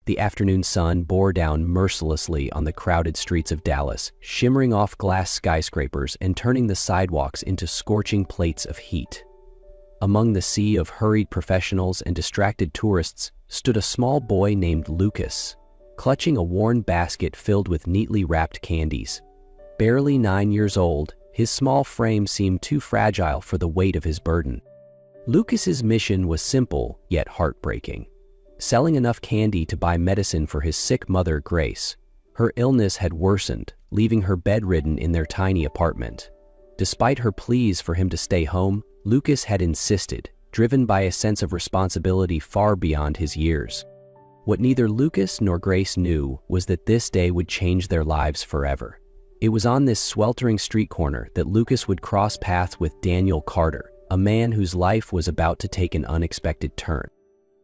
The afternoon sun bore down mercilessly on the crowded streets of Dallas, shimmering off glass skyscrapers and turning the sidewalks into scorching plates of heat. Among the sea of hurried professionals and distracted tourists stood a small boy named Lucas, clutching a worn basket filled with neatly wrapped candies. Barely 9 years old, his small frame seemed too fragile for the weight of his burden. Lucas's mission was simple yet heartbreaking: selling enough candy to buy medicine for his sick mother, Grace. Her illness had worsened, leaving her bedridden in their tiny apartment. Despite her pleas for him to stay home, Lucas had insisted, driven by a sense of responsibility far beyond his years. What neither Lucas nor Grace knew was that this day would change their lives forever. It was on this sweltering street corner that Lucas would cross paths with Daniel Carter, a man whose life was about to take an unexpected turn.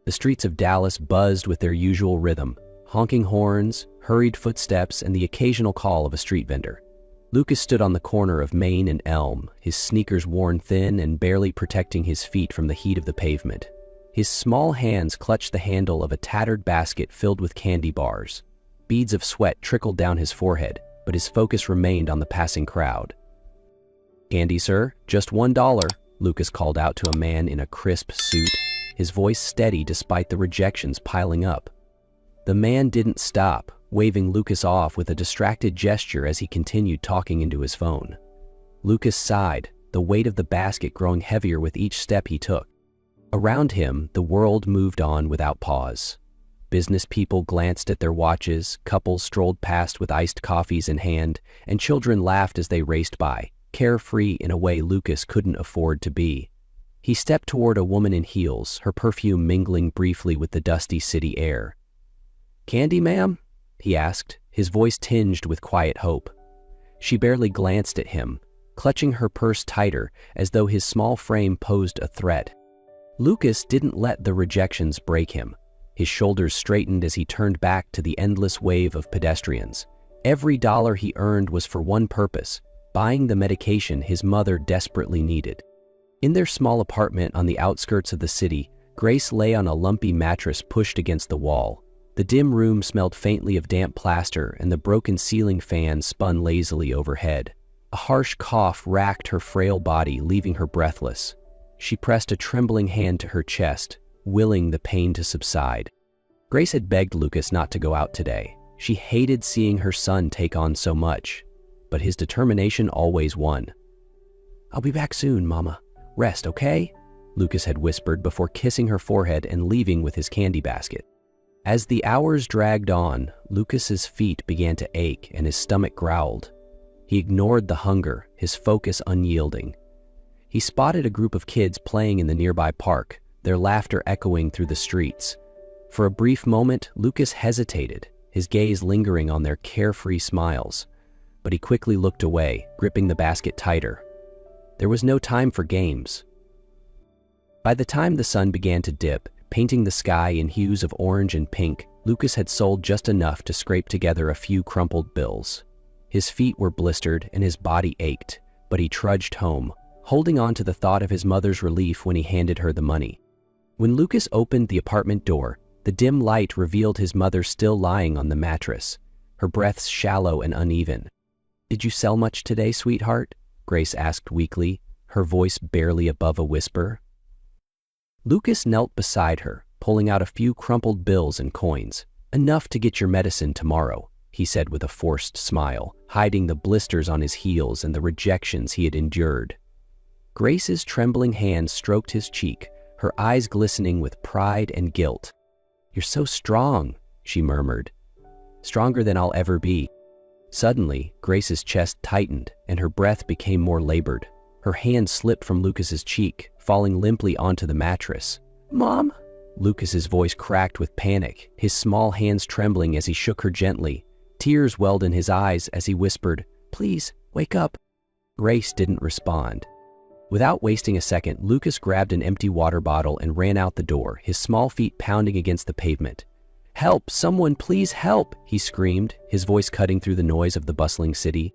The streets of Dallas buzzed with their usual rhythm: honking horns, hurried footsteps, and the occasional call of a street vendor. Lucas stood on the corner of Main and Elm, his sneakers worn thin and barely protecting his feet from the heat of the pavement. His small hands clutched the handle of a tattered basket filled with candy bars. Beads of sweat trickled down his forehead, but his focus remained on the passing crowd. "Candy, sir? Just $1, Lucas called out to a man in a crisp suit, his voice steady despite the rejections piling up. The man didn't stop, waving Lucas off with a distracted gesture as he continued talking into his phone. Lucas sighed, the weight of the basket growing heavier with each step he took. Around him, the world moved on without pause. Business people glanced at their watches, couples strolled past with iced coffees in hand, and children laughed as they raced by, carefree in a way Lucas couldn't afford to be. He stepped toward a woman in heels, her perfume mingling briefly with the dusty city air. "Candy, ma'am?" he asked, his voice tinged with quiet hope. She barely glanced at him, clutching her purse tighter as though his small frame posed a threat. Lucas didn't let the rejections break him. His shoulders straightened as he turned back to the endless wave of pedestrians. Every dollar he earned was for one purpose: buying the medication his mother desperately needed. In their small apartment on the outskirts of the city, Grace lay on a lumpy mattress pushed against the wall. The dim room smelled faintly of damp plaster, and the broken ceiling fan spun lazily overhead. A harsh cough racked her frail body, leaving her breathless. She pressed a trembling hand to her chest, willing the pain to subside. Grace had begged Lucas not to go out today. She hated seeing her son take on so much, but his determination always won. "I'll be back soon, Mama. Rest, okay?" Lucas had whispered before kissing her forehead and leaving with his candy basket. As the hours dragged on, Lucas's feet began to ache and his stomach growled. He ignored the hunger, his focus unyielding. He spotted a group of kids playing in the nearby park, their laughter echoing through the streets. For a brief moment, Lucas hesitated, his gaze lingering on their carefree smiles. But he quickly looked away, gripping the basket tighter. There was no time for games. By the time the sun began to dip, painting the sky in hues of orange and pink, Lucas had sold just enough to scrape together a few crumpled bills. His feet were blistered and his body ached, but he trudged home, holding on to the thought of his mother's relief when he handed her the money. When Lucas opened the apartment door, the dim light revealed his mother still lying on the mattress, her breaths shallow and uneven. "Did you sell much today, sweetheart?" Grace asked weakly, her voice barely above a whisper. Lucas knelt beside her, pulling out a few crumpled bills and coins. "Enough to get your medicine tomorrow," he said with a forced smile, hiding the blisters on his heels and the rejections he had endured. Grace's trembling hand stroked his cheek, her eyes glistening with pride and guilt. "You're so strong," she murmured. "Stronger than I'll ever be." Suddenly, Grace's chest tightened and her breath became more labored. Her hand slipped from Lucas's cheek, falling limply onto the mattress. "Mom?" Lucas's voice cracked with panic, his small hands trembling as he shook her gently. Tears welled in his eyes as he whispered, "Please, wake up." Grace didn't respond. Without wasting a second, Lucas grabbed an empty water bottle and ran out the door, his small feet pounding against the pavement. "Help! Someone please help!" he screamed, his voice cutting through the noise of the bustling city.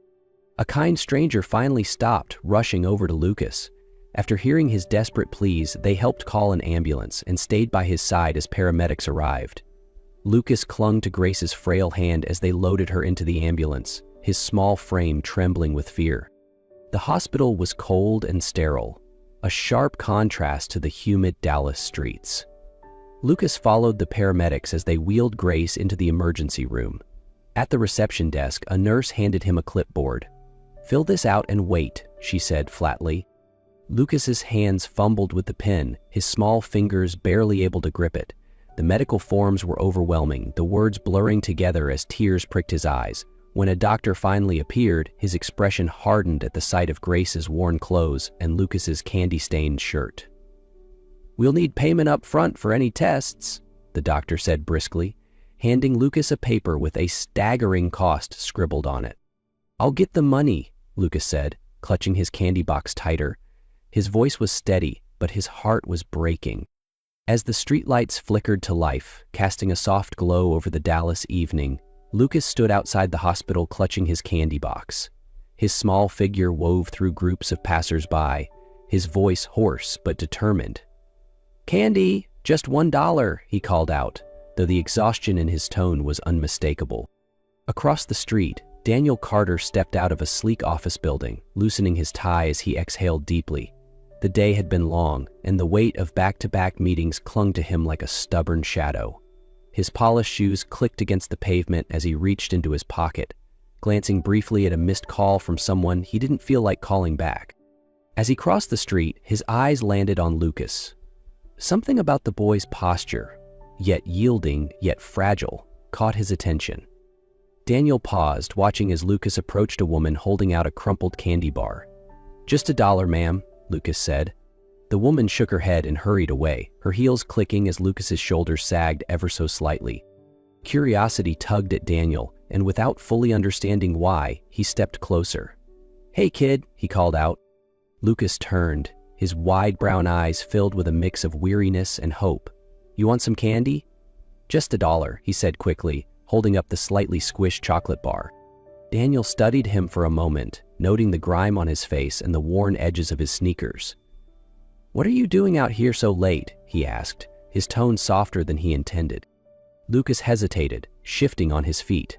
A kind stranger finally stopped, rushing over to Lucas. After hearing his desperate pleas, they helped call an ambulance and stayed by his side as paramedics arrived. Lucas clung to Grace's frail hand as they loaded her into the ambulance, his small frame trembling with fear. The hospital was cold and sterile, a sharp contrast to the humid Dallas streets. Lucas followed the paramedics as they wheeled Grace into the emergency room. At the reception desk, a nurse handed him a clipboard. "Fill this out and wait," she said flatly. Lucas's hands fumbled with the pen, his small fingers barely able to grip it. The medical forms were overwhelming, the words blurring together as tears pricked his eyes. When a doctor finally appeared, his expression hardened at the sight of Grace's worn clothes and Lucas's candy-stained shirt. "We'll need payment up front for any tests," the doctor said briskly, handing Lucas a paper with a staggering cost scribbled on it. "I'll get the money," Lucas said, clutching his candy box tighter. His voice was steady, but his heart was breaking. As the streetlights flickered to life, casting a soft glow over the Dallas evening, Lucas stood outside the hospital clutching his candy box. His small figure wove through groups of passers-by, his voice hoarse but determined. "Candy, just $1, he called out, though the exhaustion in his tone was unmistakable. Across the street, Daniel Carter stepped out of a sleek office building, loosening his tie as he exhaled deeply. The day had been long, and the weight of back-to-back meetings clung to him like a stubborn shadow. His polished shoes clicked against the pavement as he reached into his pocket, glancing briefly at a missed call from someone he didn't feel like calling back. As he crossed the street, his eyes landed on Lucas. Something about the boy's posture, yet yielding, yet fragile, caught his attention. Daniel paused, watching as Lucas approached a woman holding out a crumpled candy bar. "Just $1, ma'am," Lucas said. The woman shook her head and hurried away, her heels clicking as Lucas's shoulders sagged ever so slightly. Curiosity tugged at Daniel, and without fully understanding why, he stepped closer. "Hey, kid," he called out. Lucas turned, his wide brown eyes filled with a mix of weariness and hope. "You want some candy?" "Just $1, he said quickly, holding up the slightly squished chocolate bar. Daniel studied him for a moment, noting the grime on his face and the worn edges of his sneakers. "What are you doing out here so late?" he asked, his tone softer than he intended. Lucas hesitated, shifting on his feet.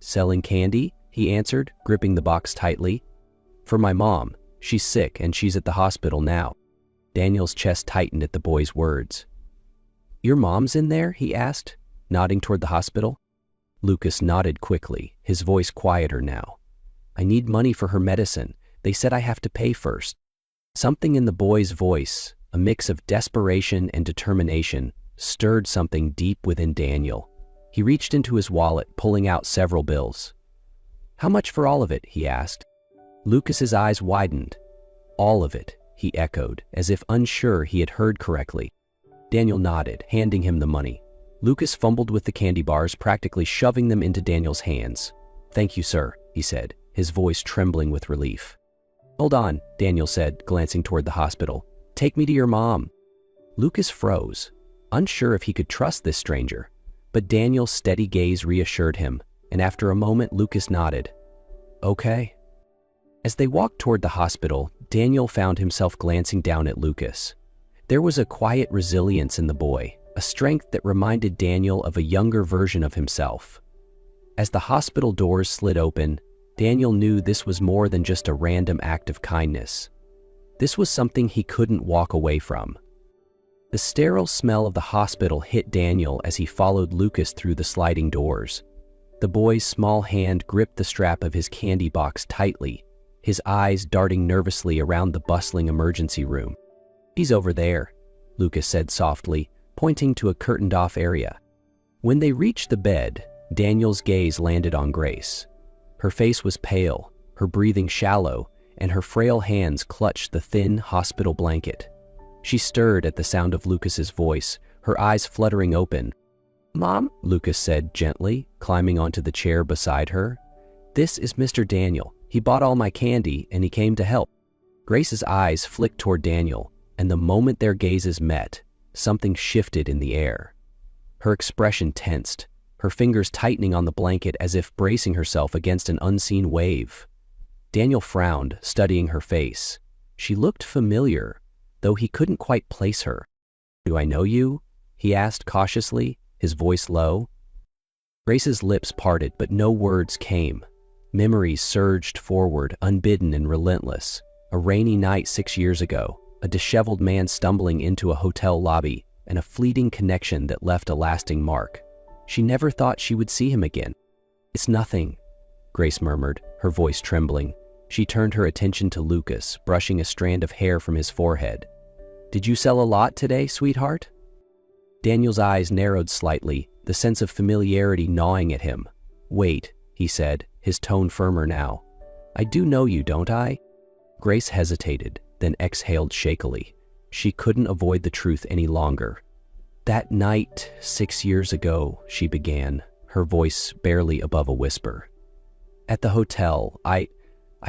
"Selling candy?" he answered, gripping the box tightly. "For my mom. She's sick and she's at the hospital now." Daniel's chest tightened at the boy's words. "Your mom's in there?" he asked, nodding toward the hospital. Lucas nodded quickly, his voice quieter now. "I need money for her medicine. They said I have to pay first." Something in the boy's voice, a mix of desperation and determination, stirred something deep within Daniel. He reached into his wallet, pulling out several bills. "How much for all of it?" he asked. Lucas's eyes widened. "All of it," he echoed, as if unsure he had heard correctly. Daniel nodded, handing him the money. Lucas fumbled with the candy bars, practically shoving them into Daniel's hands. "Thank you, sir," he said, his voice trembling with relief. "Hold on," Daniel said, glancing toward the hospital. "Take me to your mom." Lucas froze, unsure if he could trust this stranger, but Daniel's steady gaze reassured him, and after a moment Lucas nodded. "Okay." As they walked toward the hospital, Daniel found himself glancing down at Lucas. There was a quiet resilience in the boy, a strength that reminded Daniel of a younger version of himself. As the hospital doors slid open, Daniel knew this was more than just a random act of kindness. This was something he couldn't walk away from. The sterile smell of the hospital hit Daniel as he followed Lucas through the sliding doors. The boy's small hand gripped the strap of his candy box tightly, his eyes darting nervously around the bustling emergency room. "He's over there," Lucas said softly, pointing to a curtained-off area. When they reached the bed, Daniel's gaze landed on Grace. Her face was pale, her breathing shallow, and her frail hands clutched the thin hospital blanket. She stirred at the sound of Lucas's voice, her eyes fluttering open. "Mom," Lucas said gently, climbing onto the chair beside her. "This is Mr. Daniel. He bought all my candy, and he came to help." Grace's eyes flicked toward Daniel, and the moment their gazes met, something shifted in the air. Her expression tensed, her fingers tightening on the blanket as if bracing herself against an unseen wave. Daniel frowned, studying her face. She looked familiar, though he couldn't quite place her. "Do I know you?" he asked cautiously, his voice low. Grace's lips parted, but no words came. Memories surged forward, unbidden and relentless. A rainy night 6 years ago, a disheveled man stumbling into a hotel lobby, and a fleeting connection that left a lasting mark. She never thought she would see him again. "It's nothing," Grace murmured, her voice trembling. She turned her attention to Lucas, brushing a strand of hair from his forehead. "Did you sell a lot today, sweetheart?" Daniel's eyes narrowed slightly, the sense of familiarity gnawing at him. "Wait," he said, his tone firmer now. "I do know you, don't I?" Grace hesitated, then exhaled shakily. She couldn't avoid the truth any longer. "That night, 6 years ago," she began, her voice barely above a whisper. "At the hotel, I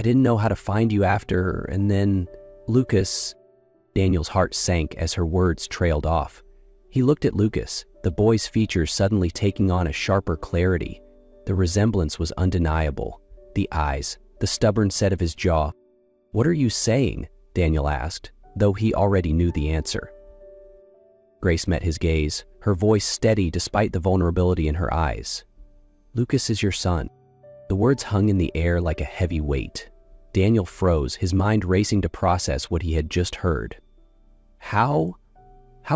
didn't know how to find you after, and then, Lucas..." Daniel's heart sank as her words trailed off. He looked at Lucas, the boy's features suddenly taking on a sharper clarity. The resemblance was undeniable. The eyes, the stubborn set of his jaw. "What are you saying?" Daniel asked, though he already knew the answer. Grace met his gaze, her voice steady despite the vulnerability in her eyes. "Lucas is your son." The words hung in the air like a heavy weight. Daniel froze, his mind racing to process what he had just heard. How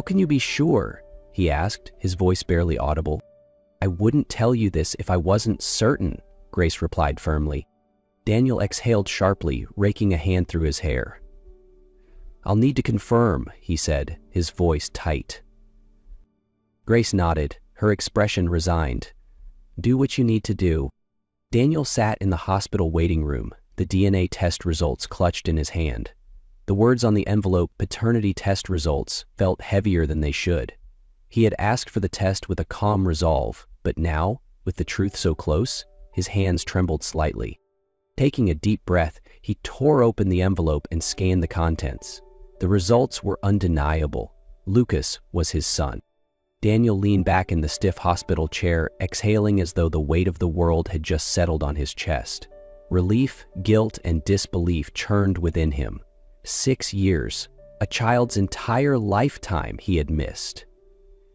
can you be sure?" he asked, his voice barely audible. "I wouldn't tell you this if I wasn't certain," Grace replied firmly. Daniel exhaled sharply, raking a hand through his hair. "I'll need to confirm," he said, his voice tight. Grace nodded, her expression resigned. "Do what you need to do." Daniel sat in the hospital waiting room, the DNA test results clutched in his hand. The words on the envelope, "paternity test results," felt heavier than they should. He had asked for the test with a calm resolve, but now, with the truth so close, his hands trembled slightly. Taking a deep breath, he tore open the envelope and scanned the contents. The results were undeniable. Lucas was his son. Daniel leaned back in the stiff hospital chair, exhaling as though the weight of the world had just settled on his chest. Relief, guilt, and disbelief churned within him. 6 years, a child's entire lifetime he had missed.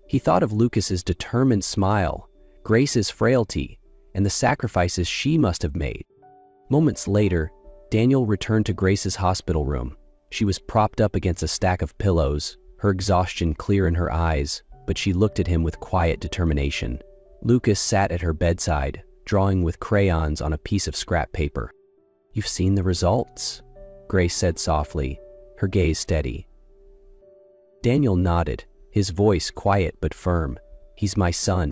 He thought of Lucas's determined smile, Grace's frailty, and the sacrifices she must have made. Moments later, Daniel returned to Grace's hospital room. She was propped up against a stack of pillows, her exhaustion clear in her eyes, but she looked at him with quiet determination. Lucas sat at her bedside, drawing with crayons on a piece of scrap paper. "You've seen the results," Grace said softly, her gaze steady. Daniel nodded, his voice quiet but firm. "He's my son."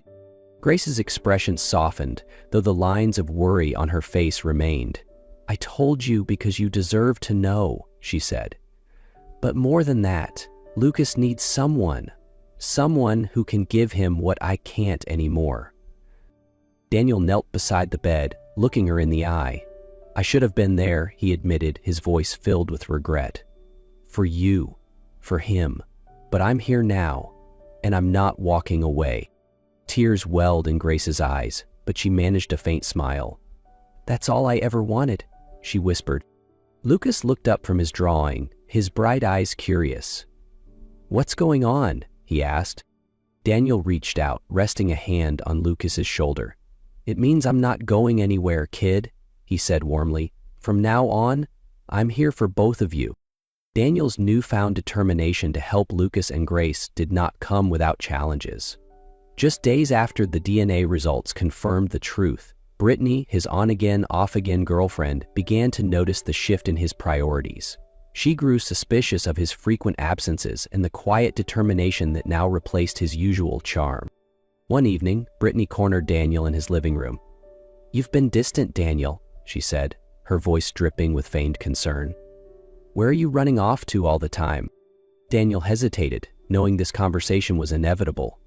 Grace's expression softened, though the lines of worry on her face remained. "I told you because you deserve to know," she said. "But more than that, Lucas needs someone who can give him what I can't anymore." Daniel knelt beside the bed, looking her in the eye. "I should have been there," he admitted, his voice filled with regret. "For you, for him. But I'm here now, and I'm not walking away." Tears welled in Grace's eyes, but she managed a faint smile. "That's all I ever wanted," she whispered. Lucas looked up from his drawing, his bright eyes curious. "What's going on?" he asked. Daniel reached out, resting a hand on Lucas's shoulder. "It means I'm not going anywhere, kid," he said warmly. "From now on, I'm here for both of you." Daniel's newfound determination to help Lucas and Grace did not come without challenges. Just days after the DNA results confirmed the truth, Brittany, his on-again, off-again girlfriend, began to notice the shift in his priorities. She grew suspicious of his frequent absences and the quiet determination that now replaced his usual charm. One evening, Brittany cornered Daniel in his living room. "You've been distant, Daniel," she said, her voice dripping with feigned concern. "Where are you running off to all the time?" Daniel hesitated, knowing this conversation was inevitable.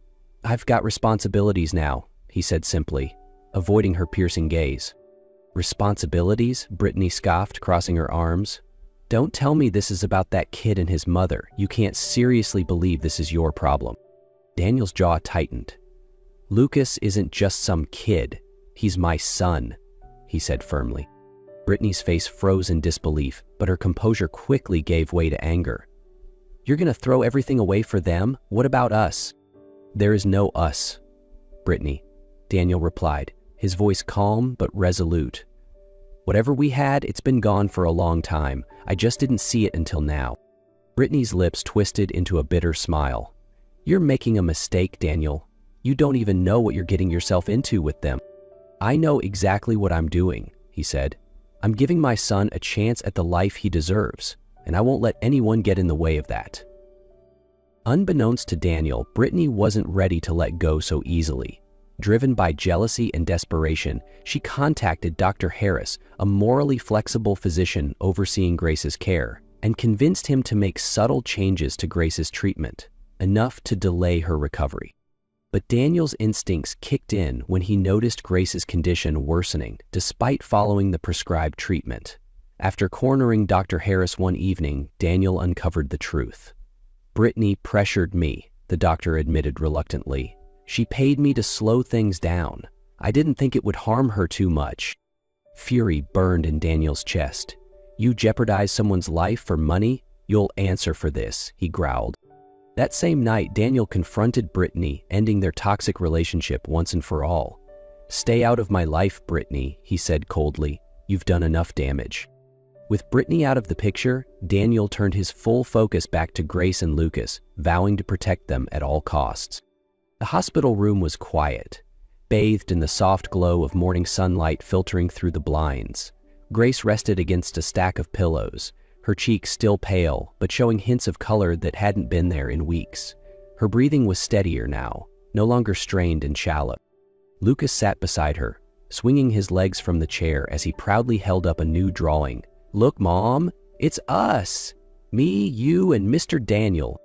"I've got responsibilities now," he said simply, avoiding her piercing gaze. "Responsibilities?" Brittany scoffed, crossing her arms. "Don't tell me this is about that kid and his mother. You can't seriously believe this is your problem." Daniel's jaw tightened. "Lucas isn't just some kid. He's my son," he said firmly. Brittany's face froze in disbelief, but her composure quickly gave way to anger. "You're gonna throw everything away for them? What about us?" "There is no us," Brittany, Daniel replied, his voice calm but resolute. Whatever we had, it's been gone for a long time. I just didn't see it until now. Brittany's lips twisted into a bitter smile. You're making a mistake, Daniel. You don't even know what you're getting yourself into with them. I know exactly what I'm doing, he said. I'm giving my son a chance at the life he deserves, and I won't let anyone get in the way of that. Unbeknownst to Daniel, Brittany wasn't ready to let go so easily. Driven by jealousy and desperation, she contacted Dr. Harris, a morally flexible physician overseeing Grace's care, and convinced him to make subtle changes to Grace's treatment, enough to delay her recovery. But Daniel's instincts kicked in when he noticed Grace's condition worsening despite following the prescribed treatment. After cornering Dr. Harris one evening, Daniel uncovered the truth. Brittany pressured me, the doctor admitted reluctantly. She paid me to slow things down. I didn't think it would harm her too much. Fury burned in Daniel's chest. You jeopardize someone's life for money? You'll answer for this, he growled. That same night, Daniel confronted Brittany, ending their toxic relationship once and for all. Stay out of my life, Brittany, he said coldly. You've done enough damage. With Brittany out of the picture, Daniel turned his full focus back to Grace and Lucas, vowing to protect them at all costs. The hospital room was quiet, bathed in the soft glow of morning sunlight filtering through the blinds. Grace rested against a stack of pillows, her cheeks still pale, but showing hints of color that hadn't been there in weeks. Her breathing was steadier now, no longer strained and shallow. Lucas sat beside her, swinging his legs from the chair as he proudly held up a new drawing. Look, Mom, it's us! Me, you, and Mr. Daniel.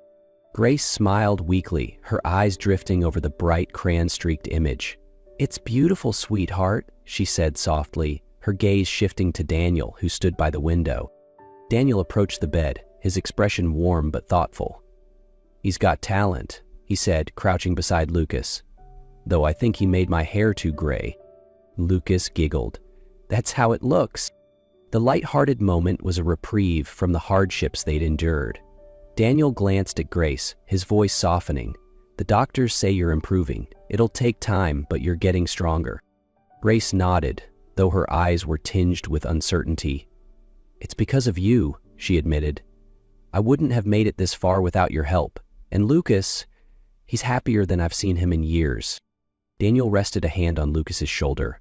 Grace smiled weakly, her eyes drifting over the bright crayon-streaked image. It's beautiful, sweetheart, she said softly, her gaze shifting to Daniel, who stood by the window. Daniel approached the bed, his expression warm but thoughtful. He's got talent, he said, crouching beside Lucas. Though I think he made my hair too gray. Lucas giggled. That's how it looks. The light-hearted moment was a reprieve from the hardships they'd endured. Daniel glanced at Grace, his voice softening. The doctors say you're improving. It'll take time, but you're getting stronger. Grace nodded, though her eyes were tinged with uncertainty. It's because of you, she admitted. I wouldn't have made it this far without your help. And Lucas, he's happier than I've seen him in years. Daniel rested a hand on Lucas's shoulder.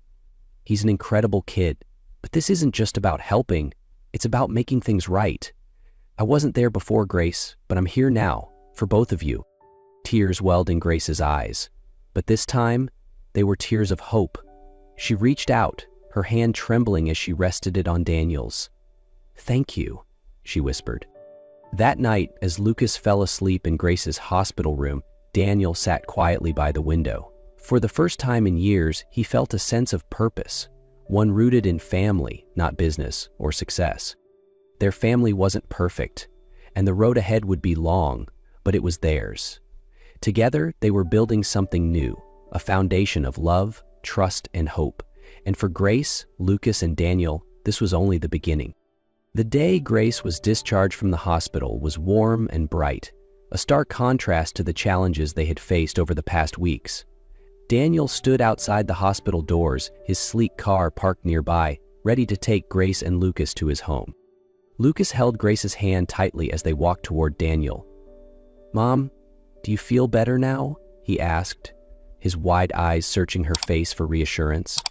He's an incredible kid, but this isn't just about helping. It's about making things right. I wasn't there before, Grace, but I'm here now, for both of you. Tears welled in Grace's eyes, but this time, they were tears of hope. She reached out, her hand trembling as she rested it on Daniel's. Thank you, she whispered. That night, as Lucas fell asleep in Grace's hospital room, Daniel sat quietly by the window. For the first time in years, he felt a sense of purpose, one rooted in family, not business or success. Their family wasn't perfect, and the road ahead would be long, but it was theirs. Together, they were building something new, a foundation of love, trust, and hope. And for Grace, Lucas, and Daniel, this was only the beginning. The day Grace was discharged from the hospital was warm and bright, a stark contrast to the challenges they had faced over the past weeks. Daniel stood outside the hospital doors, his sleek car parked nearby, ready to take Grace and Lucas to his home. Lucas held Grace's hand tightly as they walked toward Daniel. Mom, do you feel better now? He asked, his wide eyes searching her face for reassurance.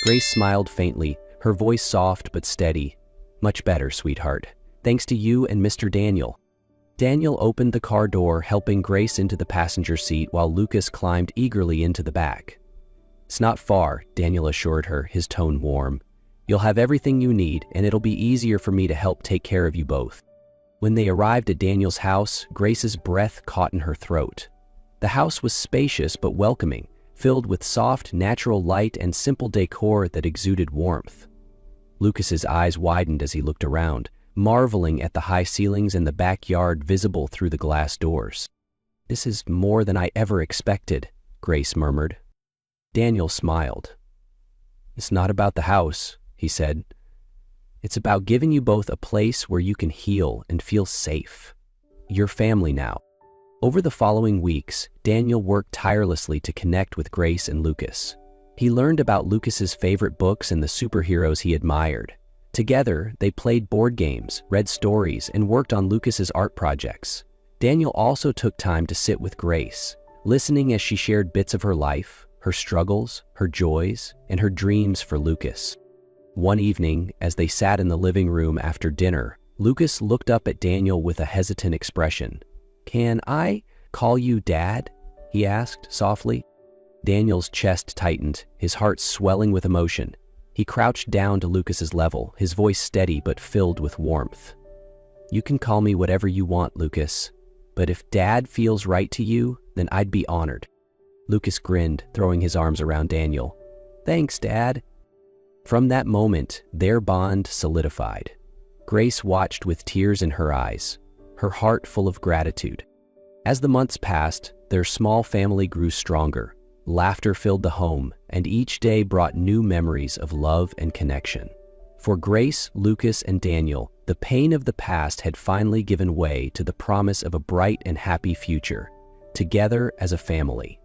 Grace smiled faintly, her voice soft but steady. Much better, sweetheart. Thanks to you and Mr. Daniel. Daniel opened the car door, helping Grace into the passenger seat while Lucas climbed eagerly into the back. It's not far, Daniel assured her, his tone warm. You'll have everything you need, and it'll be easier for me to help take care of you both. When they arrived at Daniel's house, Grace's breath caught in her throat. The house was spacious but welcoming, filled with soft, natural light and simple decor that exuded warmth. Lucas's eyes widened as he looked around, marveling at the high ceilings and the backyard visible through the glass doors. This is more than I ever expected, Grace murmured. Daniel smiled. It's not about the house, he said. It's about giving you both a place where you can heal and feel safe. You're family now. Over the following weeks, Daniel worked tirelessly to connect with Grace and Lucas. He learned about Lucas's favorite books and the superheroes he admired. Together, they played board games, read stories, and worked on Lucas's art projects. Daniel also took time to sit with Grace, listening as she shared bits of her life, her struggles, her joys, and her dreams for Lucas. One evening, as they sat in the living room after dinner, Lucas looked up at Daniel with a hesitant expression. "Can I call you Dad?" he asked softly. Daniel's chest tightened, his heart swelling with emotion. He crouched down to Lucas's level, his voice steady but filled with warmth. "You can call me whatever you want, Lucas, but if Dad feels right to you, then I'd be honored." Lucas grinned, throwing his arms around Daniel. "Thanks, Dad." From that moment, their bond solidified. Grace watched with tears in her eyes, her heart full of gratitude. As the months passed, their small family grew stronger. Laughter filled the home, and each day brought new memories of love and connection. For Grace, Lucas, and Daniel, the pain of the past had finally given way to the promise of a bright and happy future, together as a family.